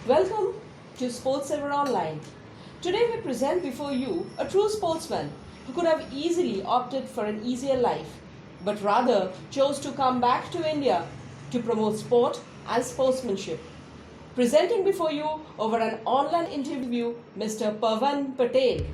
Welcome to Sportsavour Online. Today we present before you a true sportsman who could have easily opted for an easier life, but rather chose to come back to India to promote sport and sportsmanship. Presenting before you over an online interview, Mr. Pavan Patel.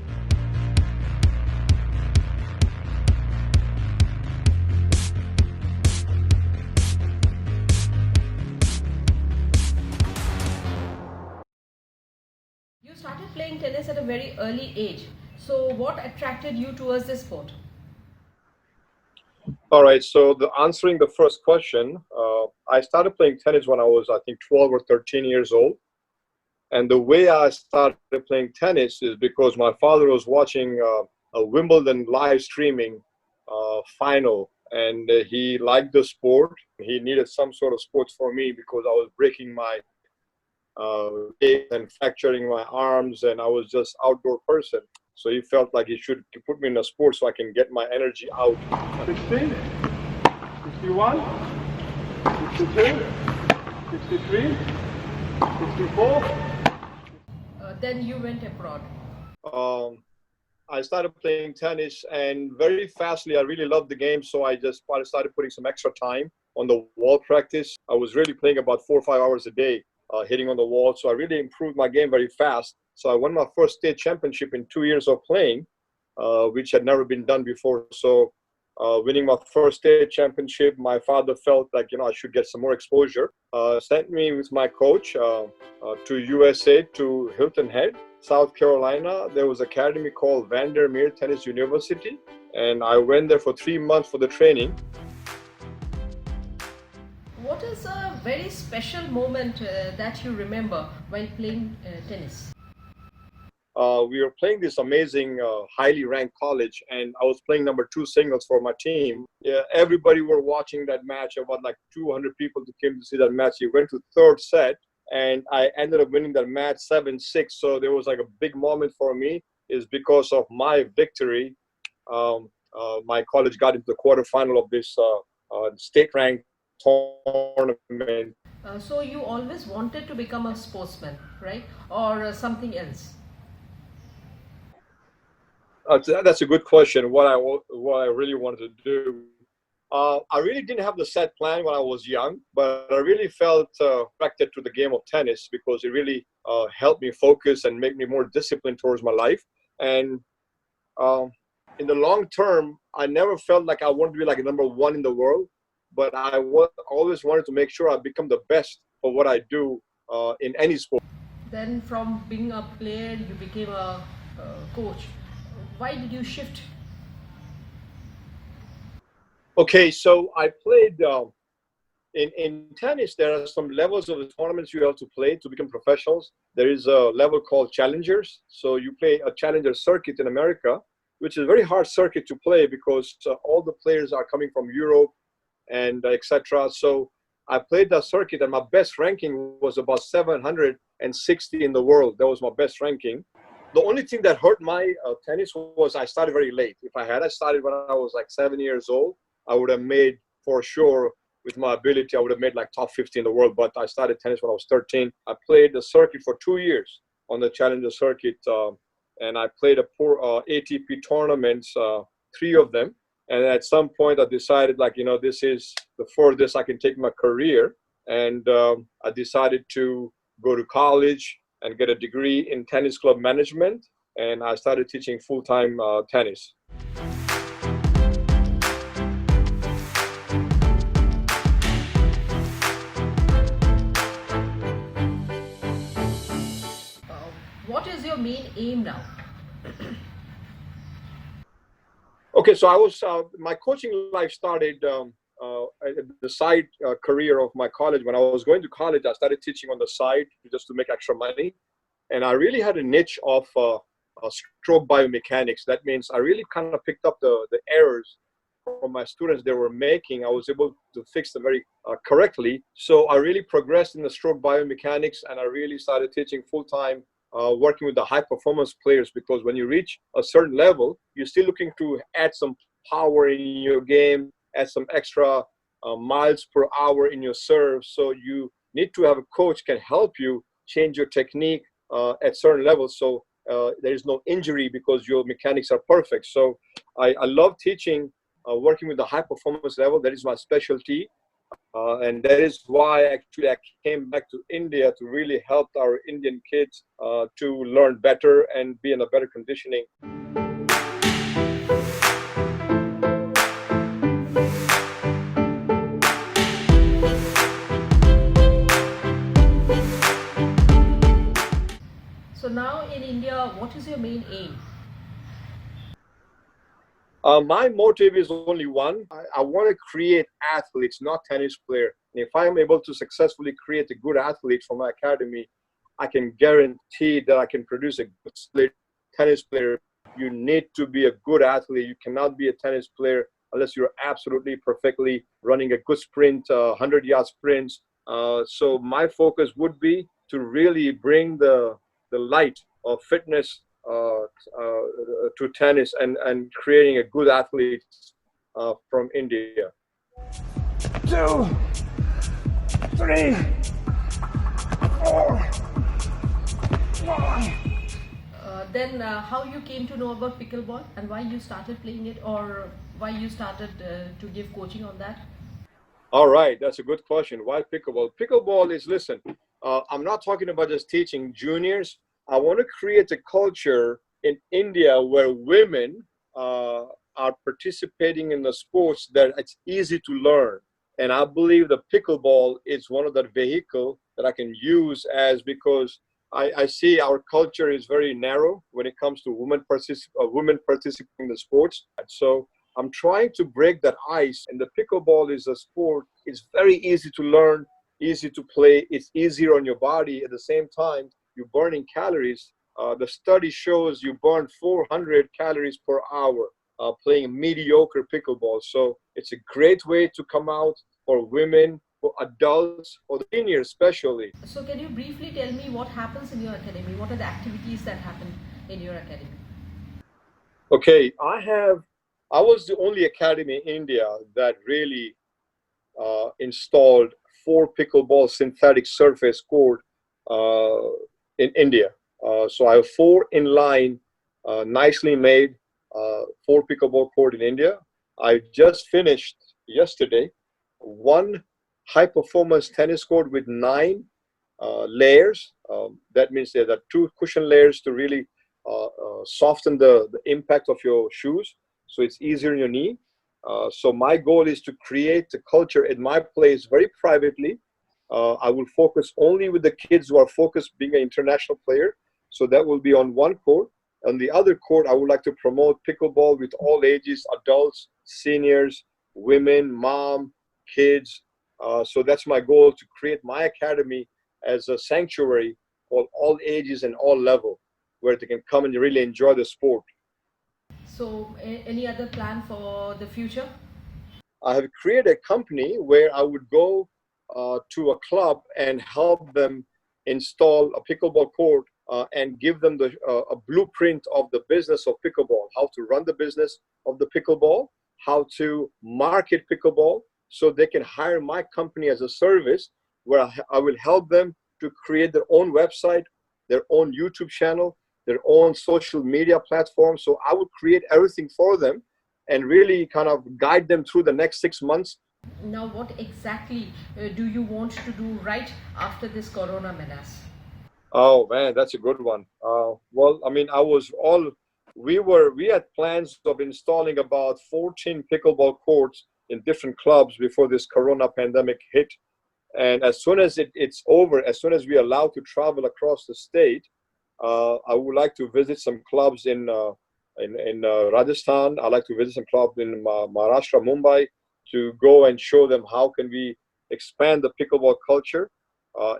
You started playing tennis at a very early age. So, what attracted you towards this sport? All right. So answering the first question, I started playing tennis when I was, I think, 12 or 13 years old. And the way I started playing tennis is because my father was watching a Wimbledon live streaming final, and he liked the sport. He needed some sort of sports for me because I was breaking my legs and fracturing my arms, and I was just outdoor person. So he felt like he should put me in a sport so I can get my energy out. 16, 61, 62, 63, 64. Then you went abroad. Um, I started playing tennis, and very fastly, I really loved the game. So I just started putting some extra time on the wall practice. I was really playing about 4 or 5 hours a day, hitting on the wall. So I really improved my game very fast. So I won my first state championship in 2 years of playing, which had never been done before. So winning my first state championship, my father felt like, I should get some more exposure. Sent me with my coach to USA, to Hilton Head, South Carolina. There was an academy called Vandermeer Tennis University, and I went there for 3 months for the training. What is a very special moment that you remember while playing tennis? We were playing this amazing, highly ranked college, and I was playing number 2 singles for my team. Yeah, everybody were watching that match. About like 200 people who came to see that match. It went to third set, and I ended up winning that match 7-6. So there was like a big moment for me. Is because of my victory, my college got into the quarterfinal of this state ranked tournament. So you always wanted to become a sportsman, right? Or something else? That's a good question. What I really wanted to do. I really didn't have the set plan when I was young, but I really felt attracted to the game of tennis because it really helped me focus and make me more disciplined towards my life. And um, in the long term, I never felt like I wanted to be like a number one in the world, but always wanted to make sure I become the best for what I do in any sport. Then from being a player, you became a coach. Why did you shift? Okay, so I played. In tennis, there are some levels of the tournaments you have to play to become professionals. There is a level called challengers. So you play a challenger circuit in America, which is a very hard circuit to play because all the players are coming from Europe and etc. So I played that circuit, and my best ranking was about 760 in the world. That was my best ranking. The only thing that hurt my tennis was I started very late. If I started when I was like 7 years old, I would have made, for sure, with my ability, I would have made like top 50 in the world. But I started tennis when I was 13. I played the circuit for 2 years on the challenger circuit, and I played a poor ATP tournaments, 3 of them. And at some point, I decided, like, this is the furthest I can take my career. And I decided to go to college and get a degree in tennis club management. And I started teaching full-time tennis. What is your main aim now? Okay, so my coaching life started at the side career of my college. When I was going to college, I started teaching on the side just to make extra money. And I really had a niche of stroke biomechanics. That means I really kind of picked up the errors from my students they were making. I was able to fix them very correctly. So I really progressed in the stroke biomechanics, and I really started teaching full-time, working with the high performance players, because when you reach a certain level, you're still looking to add some power in your game, add some extra miles per hour in your serve. So you need to have a coach can help you change your technique at certain levels, so there is no injury because your mechanics are perfect. So I love teaching, working with the high performance level. That is my specialty. And that is why actually I came back to India to really help our Indian kids to learn better and be in a better conditioning. So now in India, what is your main aim? My motive is only one. I want to create athletes, not tennis player. And if I am able to successfully create a good athlete from my academy, I can guarantee that I can produce a good tennis player. You need to be a good athlete. You cannot be a tennis player unless you're absolutely perfectly running a good sprint, 100-yard sprints. So my focus would be to really bring the light of fitness to tennis and creating a good athlete from India. 2, 3, 4, 5. Then how you came to know about pickleball and why you started playing it, or why you started to give coaching on that? All right, that's a good question. Why pickleball? Pickleball is, listen, I'm not talking about just teaching juniors. I want to create a culture in India where women are participating in the sports that it's easy to learn. And I believe the pickleball is one of the vehicle that I can use as, because I see our culture is very narrow when it comes to women participating in the sports. So I'm trying to break that ice, and the pickleball is a sport. It's very easy to learn, easy to play. It's easier on your body. At the same time, you're burning calories. The study shows you burn 400 calories per hour playing mediocre pickleball. So it's a great way to come out for women, for adults, for the seniors especially. So can you briefly tell me what happens in your academy? What are the activities that happen in your academy? Okay, I was the only academy in India that really installed 4 pickleball synthetic surface court in India. So I have 4 inline, nicely made 4 pickleball court in India. I just finished yesterday 1 high performance tennis court with 9 layers. That means there are 2 cushion layers to really soften the impact of your shoes, so it's easier on your knee. So my goal is to create a culture at my place very privately. I will focus only with the kids who are focused being an international player. So that will be on 1 court. On the other court, I would like to promote pickleball with all ages, adults, seniors, women, mom, kids. So that's my goal, to create my academy as a sanctuary for all ages and all level, where they can come and really enjoy the sport. So any other plan for the future? I have created a company where I would go to a club and help them install a pickleball court and give them a blueprint of the business of pickleball, how to run the business of the pickleball, how to market pickleball, so they can hire my company as a service, where I will help them to create their own website, their own YouTube channel, their own social media platform. So I would create everything for them and really kind of guide them through the next 6 months. Now, what exactly do you want to do right after this corona menace? Oh man, that's a good one. Well, I mean, we had plans of installing about 14 pickleball courts in different clubs before this corona pandemic hit. And as soon as it's over, as soon as we're allowed to travel across the state, I would like to visit some clubs in Rajasthan. I like to visit some clubs in Maharashtra, Mumbai, to go and show them how can we expand the pickleball culture,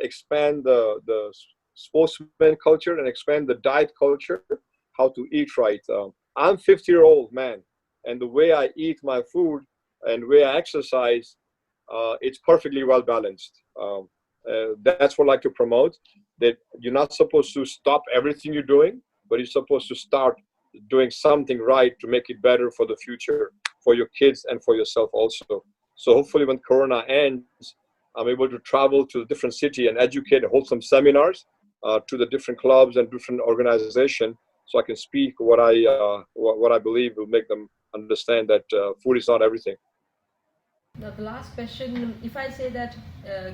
expand the sportsman culture, and expand the diet culture, how to eat right. I'm 50-year-old man, and the way I eat my food and way I exercise, it's perfectly well balanced. That's what I like to promote, that you're not supposed to stop everything you're doing, but you're supposed to start doing something right to make it better for the future, for your kids and for yourself also. So hopefully when corona ends, I'm able to travel to a different city and educate and hold some seminars to the different clubs and different organizations, so I can speak what I believe will make them understand that food is not everything. Now, the last question, if I say that,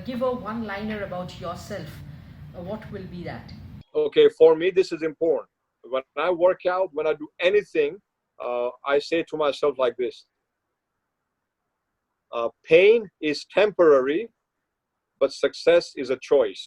give a one-liner about yourself, what will be that? Okay, for me, this is important. When I work out, when I do anything, I say to myself like this: pain is temporary, but success is a choice.